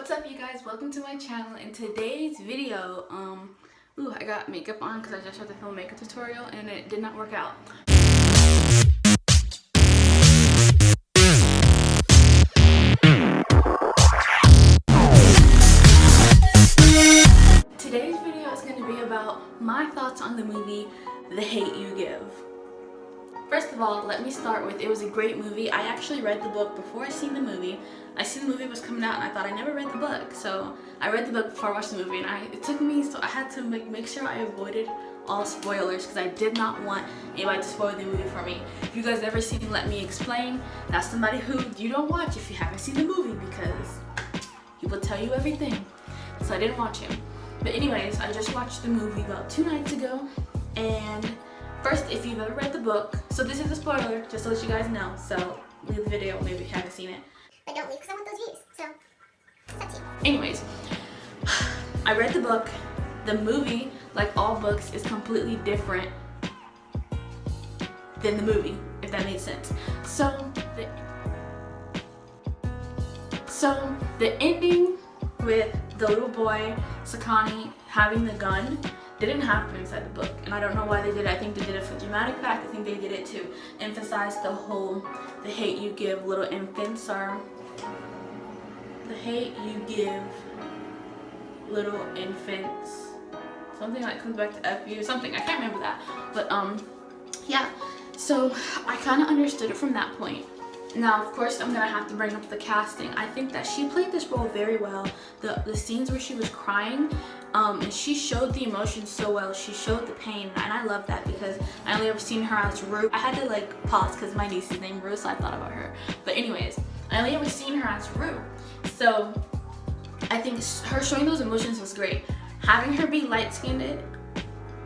What's up, you guys? Welcome to my channel. In today's video, I got makeup on because I just tried to film a makeup tutorial and it did not work out. Today's video is going to be about my thoughts on the movie The Hate U Give. First of all, let me start with, it was a great movie. I actually read the book before I seen the movie. I seen the movie was coming out and I thought I never read the book. So I read the book before I watched the movie, and it took me, so I had to make sure I avoided all spoilers because I did not want anybody to spoil the movie for me. If you guys ever seen Let Me Explain, that's somebody who you don't watch if you haven't seen the movie because he will tell you everything. So I didn't watch him. But anyways, I just watched the movie about 2 nights ago, and first, if you've ever read the book, so this is a spoiler, just to let you guys know, so leave the video maybe if you haven't seen it. But don't leave because I want those views, so it's up to you. Anyways, I read the book. The movie, like all books, is completely different than the movie, if that makes sense. So the ending with the little boy, Sakani, having the gun didn't happen inside the book, and I don't know why they did it. I think they did it for dramatic fact. I think they did it to emphasize the hate you give little infants, or the hate you give little infants, something like comes back to F you, something, I can't remember that, but yeah, so I kind of understood it from that point. Now, of course, I'm gonna have to bring up the casting. I think that she played this role very well. The scenes where she was crying, and she showed the emotions so well. She showed the pain, and I love that because I only ever seen her as Rue. I had to like pause because my niece is named Rue, so I thought about her. But anyways, I only ever seen her as Rue. So I think her showing those emotions was great. Having her be light-skinned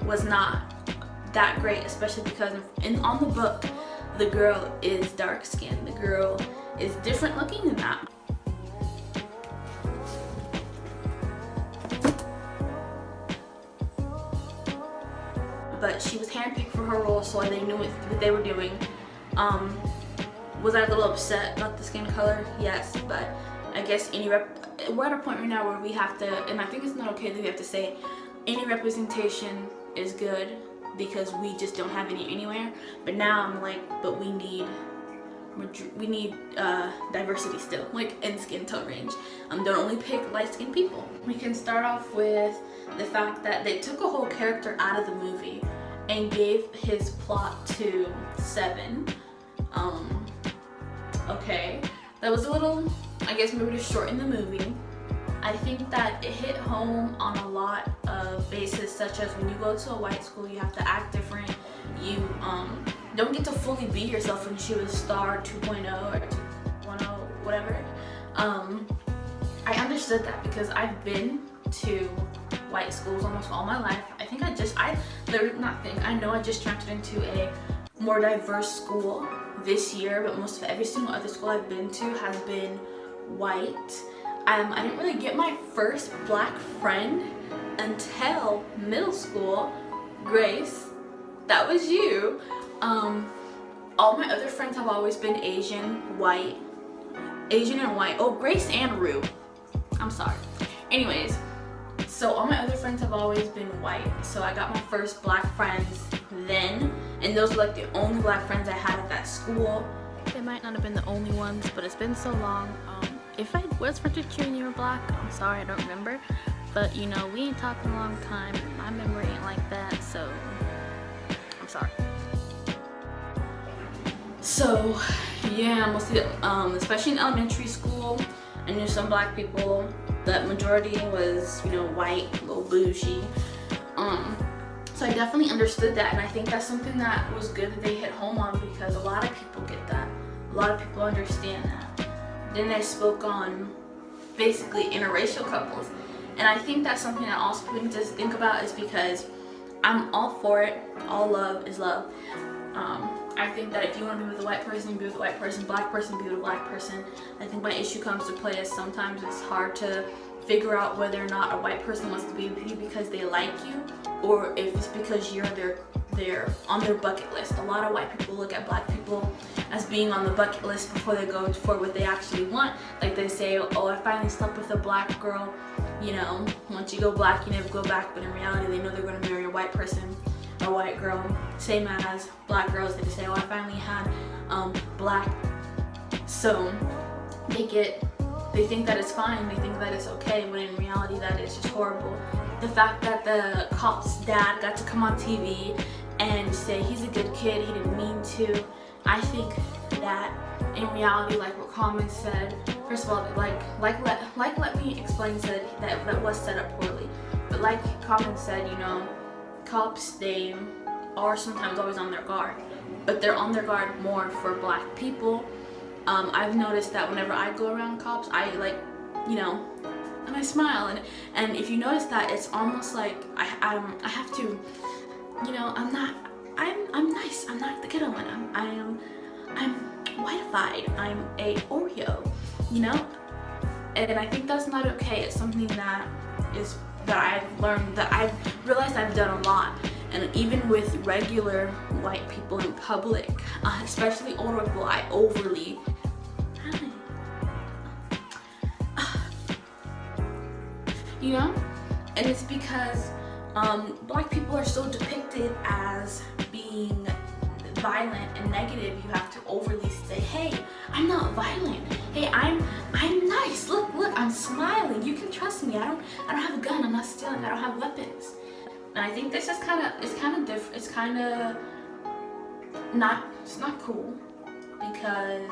was not that great, especially because on the book, the girl is dark-skinned. The girl is different looking than that. But she was handpicked for her role, so they knew what they were doing. Was I a little upset about the skin color? Yes, but I guess we're at a point right now where we have to, and I think it's not okay that we have to say any representation is good because we just don't have any anywhere. But now I'm like, but we need diversity still, like in skin tone range. Don't only pick light-skinned people. We can start off with the fact that they took a whole character out of the movie and gave his plot to Seven. Okay, that was a little, I guess maybe to shorten the movie. I think that it hit home on a lot of bases, such as when you go to a white school, you have to act different. You don't get to fully be yourself, when she was star 2.0 or 2.0, whatever. I understood that because I've been to white schools almost all my life. I know I just transferred into a more diverse school this year, but most of every single other school I've been to has been white. I didn't really get my first black friend until middle school. Grace, that was you. All my other friends have always been Asian and white. Oh, Grace and Rue. I'm sorry. Anyways, so all my other friends have always been white. So I got my first black friends then, and those were like the only black friends I had at that school. They might not have been the only ones, but it's been so long. If I was friends with you and you were black, I'm sorry, I don't remember. But you know, we ain't talked in a long time, and my memory ain't like that, so I'm sorry. So yeah, mostly, especially in elementary school, I knew some black people. The majority was, you know, white, a little bougie. So I definitely understood that, and I think that's something that was good that they hit home on because a lot of people get that. A lot of people understand that. Then they spoke on basically interracial couples, and I think that's something that also we need to think about, is because I'm all for it. All love is love. I think that if you want to be with a white person, be with a white person. Black person, be with a black person. I think my issue comes to play is sometimes it's hard to figure out whether or not a white person wants to be with you because they like you, or if it's because you're on their bucket list. A lot of white people look at black people as being on the bucket list before they go for what they actually want. Like they say, oh, I finally slept with a black girl. You know, once you go black, you never go back. But in reality, they know they're going to marry a white person, a white girl. Same as black girls, they just say, oh, I finally had black. So they think that it's fine. They think that it's okay, when in reality, that is just horrible. The fact that the cop's dad got to come on TV and say he's a good kid, he didn't mean to. I think that in reality, like what Common said, first of all, let me explain, said that was set up poorly. But like Common said, you know, cops, they are sometimes always on their guard, but they're on their guard more for black people. I've noticed that whenever I go around cops, I and I smile, and if you notice that, it's almost like I have to, I'm nice. I'm not the ghetto one. I'm whiteified. I'm a Oreo, and I think that's not okay. It's something that I've learned, that I've realized I've done a lot. And even with regular white people in public, especially older people, I overly, and it's because black people are so depicted as being violent and negative. You have to overly say, hey, I'm not violent. Hey, I'm nice. Look, I'm smiling. You can trust me. I don't have a gun. I'm not stealing. I don't have weapons. And I think this is it's kind of different. It's kind of it's not cool, because,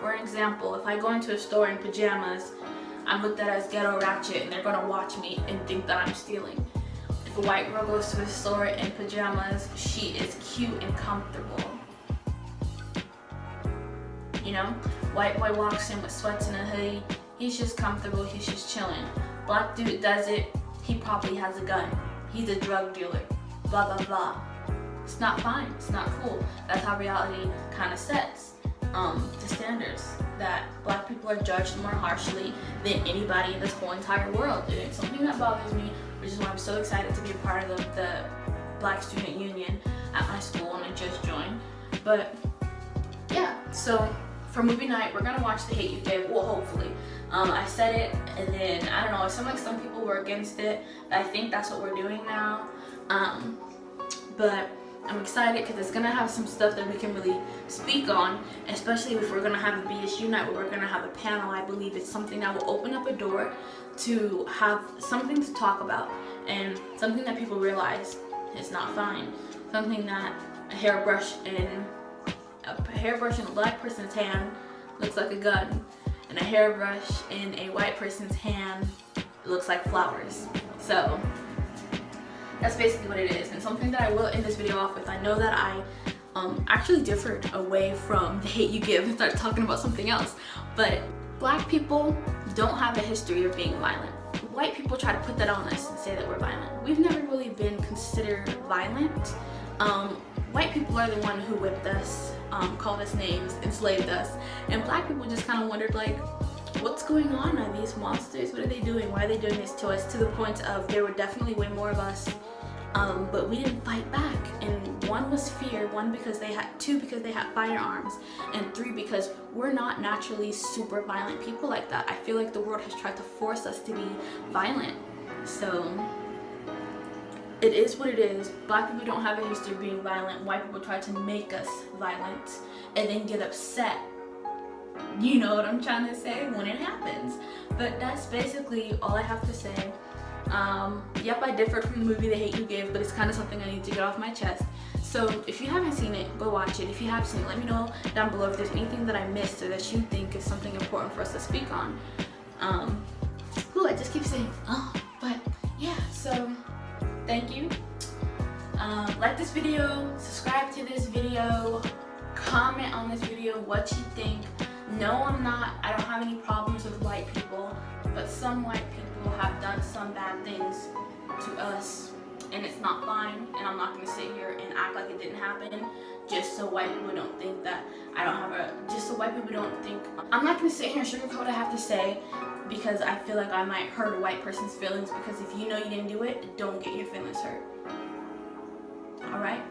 for example, if I go into a store in pajamas, I'm looked at as ghetto ratchet, and they're gonna watch me and think that I'm stealing. If a white girl goes to a store in pajamas, she is cute and comfortable. White boy walks in with sweats and a hoodie, he's just comfortable, he's just chilling. Black dude does it, he probably has a gun. He's a drug dealer. Blah, blah, blah. It's not fine. It's not cool. That's how reality kind of sets the standards, that black people are judged more harshly than anybody in this whole entire world. And it's something that bothers me, which is why I'm so excited to be a part of the Black Student Union at my school, and I just joined. But yeah, so for movie night, we're gonna watch The Hate U Give. Well, hopefully. I said it, and then I don't know. It seemed like some people were against it. I think that's what we're doing now. But I'm excited because it's gonna have some stuff that we can really speak on, especially if we're gonna have a BSU night where we're gonna have a panel. I believe it's something that will open up a door to have something to talk about, and something that people realize is not fine. Something that a hairbrush in a black person's hand looks like a gun, and a hairbrush in a white person's hand looks like flowers. So that's basically what it is. And something that I will end this video off with, I know that I actually differed away from The Hate U Give and started talking about something else, but black people don't have a history of being violent. White people try to put that on us and say that we're violent. We've never really been considered violent. White people are the one who whipped us, called us names, enslaved us, and black people just kind of wondered, like, what's going on? Are these monsters? What are they doing? Why are they doing this to us? To the point of there were definitely way more of us, but we didn't fight back. And one was fear, two because they had firearms, and three because we're not naturally super violent people like that. I feel like the world has tried to force us to be violent. So it is what it is. Black people don't have a history of being violent. White people try to make us violent and then get upset. You know what I'm trying to say, when it happens. But that's basically all I have to say. Yep, I differed from the movie The Hate U Give, but it's kind of something I need to get off my chest. So if you haven't seen it, go watch it. If you have seen it, let me know down below if there's anything that I missed or that you think is something important for us to speak on. I just keep saying but yeah, so thank you. Like this video, subscribe to this video, comment on this video what you think. No, I don't have any problems with white people, but some white people have done some bad things to us and it's not fine, and I'm not gonna sit here and act like it didn't happen just so white people don't think that I don't have a, just so white people don't think, I'm not gonna sit here and sugarcoat what I have to say because I feel like I might hurt a white person's feelings, because if you know you didn't do it, don't get your feelings hurt. Alright?